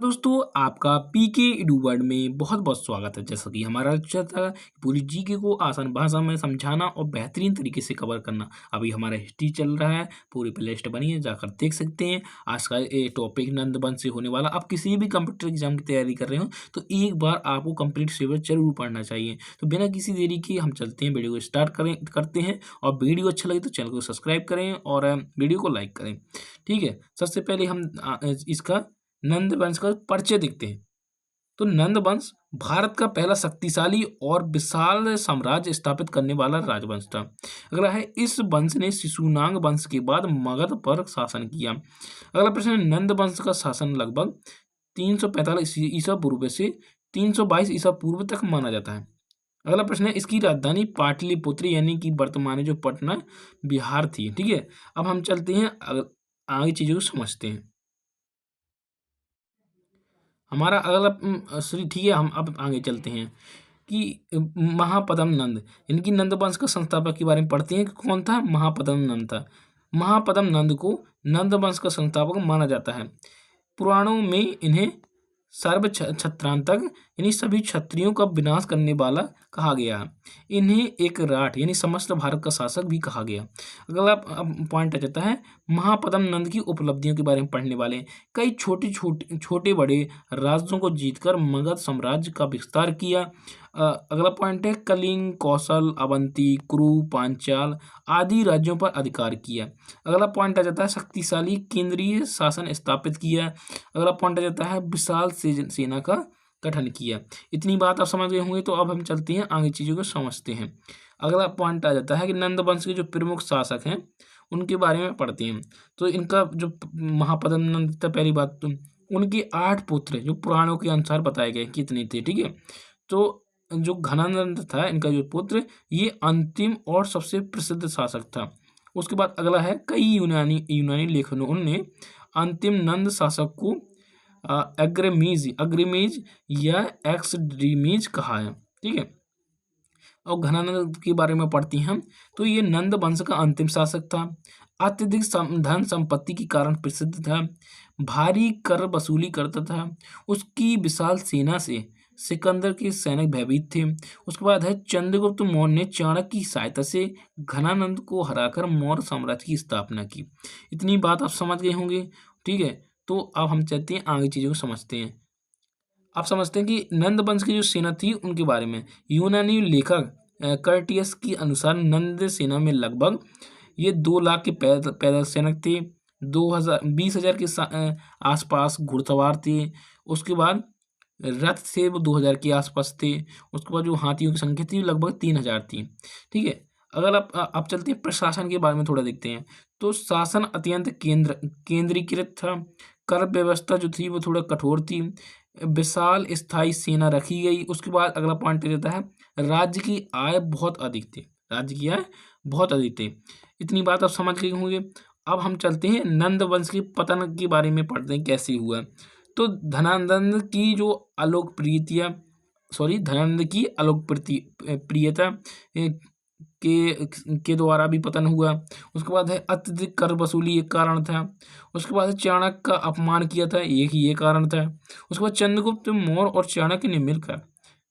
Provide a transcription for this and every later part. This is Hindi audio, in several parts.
दोस्तों आपका पीके एडू वर्ल्ड में बहुत बहुत स्वागत है। जैसा कि हमारा लक्ष्य था पूरी जीके को आसान भाषा में समझाना और बेहतरीन तरीके से कवर करना। अभी हमारा हिस्ट्री चल रहा है, पूरी प्लेलिस्ट बनी है, जाकर देख सकते हैं। आज का ये टॉपिक नंदबंश से होने वाला। आप किसी भी कंप्यूटर एग्जाम की तैयारी कर रहे हो तो एक बार आपको कंप्लीट सिलेबस जरूर पढ़ना चाहिए। तो बिना किसी देरी के हम चलते हैं, वीडियो को स्टार्ट करते हैं। और वीडियो अच्छा लगे तो चैनल को सब्सक्राइब करें और वीडियो को लाइक करें। ठीक है, सबसे पहले हम इसका नंद वंश का परिचय देखते हैं। तो नंद वंश भारत का पहला शक्तिशाली और विशाल साम्राज्य स्थापित करने वाला राजवंश था। अगला है, इस वंश ने शिशुनाग वंश के बाद मगध पर शासन किया। अगला प्रश्न है, नंद वंश का शासन लगभग 345 ईसा पूर्व से 322 ईसा पूर्व तक माना जाता है। अगला प्रश्न है, इसकी राजधानी पाटलिपुत्र यानी कि वर्तमान में जो पटना बिहार थी। ठीक है, अब हम चलते हैं आगे चीजों को समझते हैं। हमारा अगला ठीक है, हम अब आगे चलते हैं कि महापद्म नंद, इनकी नंद वंश का संस्थापक के बारे में पढ़ते हैं कि कौन था। महापद्म नंद था। महापद्म नंद को नंद वंश का संस्थापक माना जाता है। पुराणों में इन्हें सर्व छत्रांतक यानी सभी क्षत्रियों का विनाश करने वाला कहा गया। इन्हें एक राठ यानी समस्त भारत का शासक भी कहा गया। अगला पॉइंट आ जाता है, महापद्म नंद की उपलब्धियों के बारे में पढ़ने वाले हैं। कई छोटे छोटे छोटे बड़े राज्यों को जीतकर मगध साम्राज्य का विस्तार किया। अगला पॉइंट है, कलिंग, कौशल, अवंती, कुरु, पांचाल आदि राज्यों पर अधिकार किया। अगला पॉइंट आ जाता है, शक्तिशाली केंद्रीय शासन स्थापित किया। अगला पॉइंट आ जाता है, विशाल सेना का गठन किया। इतनी बात आप समझ गए होंगे, तो अब हम चलते हैं आगे चीजों को समझते हैं। अगला पॉइंट आ जाता है कि नंद वंश के जो प्रमुख शासक हैं उनके बारे में पढ़ते हैं। तो इनका जो महापद्म नंद था, पहली बात तो उनके 8 पुत्र जो पुराणों के अनुसार बताए गए कितने थे। ठीक है, तो जो घनानंद था इनका जो पुत्र, ये अंतिम और सबसे प्रसिद्ध शासक था। उसके बाद अगला है, कई यूनानी यूनानी लेखकों ने अंतिम नंद शासक को अग्रमीज अग्रमीज या एक्सड्रीमीज कहा है। ठीक है, और घनानंद के बारे में पढ़ते हैं हम, तो ये नंद वंश का अंतिम शासक था। अत्यधिक धन संपत्ति के कारण प्रसिद्ध था। भारी कर वसूली करता था। उसकी विशाल सेना से सिकंदर के सैनिक भयभीत थे। उसके बाद है, चंद्रगुप्त मौर्य ने चाणक्य की सहायता से घनानंद को हराकर मौर्य साम्राज्य की स्थापना की। इतनी बात आप समझ गए होंगे। ठीक है, तो अब हम चलते हैं आगे चीजों को समझते हैं। आप समझते हैं कि नंद वंश की जो सेना थी उनके बारे में। यूनानी लेखक कर्टियस के अनुसार नंद सेना में लगभग ये 2 लाख के पैदल सैनिक थे। 20,000 के आसपास घुड़सवार थे। उसके बाद रथ थे, वो 2,000 के आसपास थे। उसके बाद जो हाथियों की संख्या थी लगभग 3,000 थी। ठीक है, अगर आप चलते हैं प्रशासन के बारे में थोड़ा देखते हैं। तो शासन अत्यंत केंद्रीकृत था। कर व्यवस्था जो थी वो थोड़ा कठोर थी। विशाल स्थायी सेना रखी गई। उसके बाद अगला पॉइंट देता है, राज्य की आय बहुत अधिक थी। राज्य की आय बहुत अधिक थी। इतनी बात आप समझ गए होंगे। अब हम चलते हैं नंद वंश के पतन के बारे में पढ़ते हैं, कैसे हुआ। तो धनानंद की जो अलोकप्रियता धनानंद की अलोकप्रियता के द्वारा भी पतन हुआ। उसके बाद है, अत्यधिक कर वसूली एक कारण था। उसके बाद है, चाणक्य का अपमान किया था, एक ये कारण था। उसके बाद चंद्रगुप्त मौर्य और चाणक्य ने मिलकर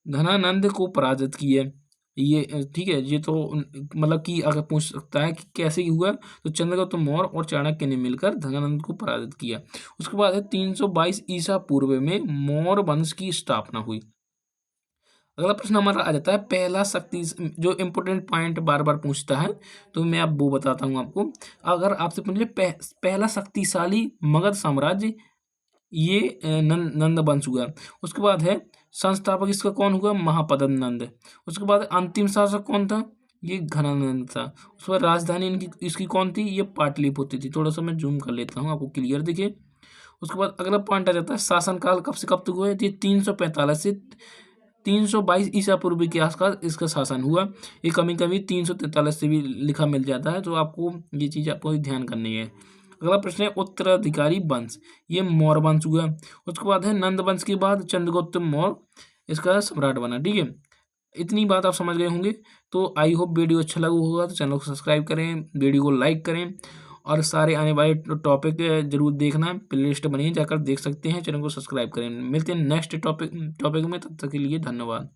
धनानंद को पराजित किया। ये ठीक है, ये तो मतलब कि अगर पूछ सकता है कि कैसे हुआ, तो चंद्रगुप्त मौर्य और चाणक्य ने मिलकर धनानंद को पराजित किया। उसके बाद है, 322 ईसा पूर्व में मौर्य वंश की स्थापना हुई। अगला प्रश्न हमारा आ जाता है, पहला शक्ति जो इंपॉर्टेंट पॉइंट बार बार पूछता है, तो मैं अब वो बताता हूँ आपको। अगर आपसे पूछ ले पहला शक्तिशाली मगध साम्राज्य, ये नंद वंश हुआ। उसके बाद है, संस्थापक इसका कौन हुआ, महापद्म नंद। उसके बाद अंतिम शासक कौन था, ये घनानंद था। उसके बाद राजधानी इसकी कौन थी, ये पाटलिपुत्र थी। थोड़ा सा मैं जूम कर लेता हूँ, आपको क्लियर दिखे। उसके बाद अगला पॉइंट आ जाता है, शासनकाल कब से कब तक हुआ है, ये 345 से 322 ईसा पूर्व के आसपास इसका शासन हुआ। ये कभी कभी 343 से भी लिखा मिल जाता है, तो आपको ये चीज़ आपको ध्यान करनी है। अगला प्रश्न है, उत्तराधिकारी वंश, ये मौर्य वंश हुआ। उसके बाद है, नंद वंश के बाद चंद्रगुप्त मौर्य इसका सम्राट बना। ठीक है, इतनी बात आप समझ गए होंगे। तो आई होप वीडियो अच्छा लगा होगा, तो चैनल को सब्सक्राइब करें, वीडियो को लाइक करें और सारे आने वाले टॉपिक जरूर देखना, प्ले लिस्ट बनी है, जाकर देख सकते हैं। चैनल को सब्सक्राइब करें। मिलते हैं नेक्स्ट टॉपिक में, तब तक के लिए धन्यवाद।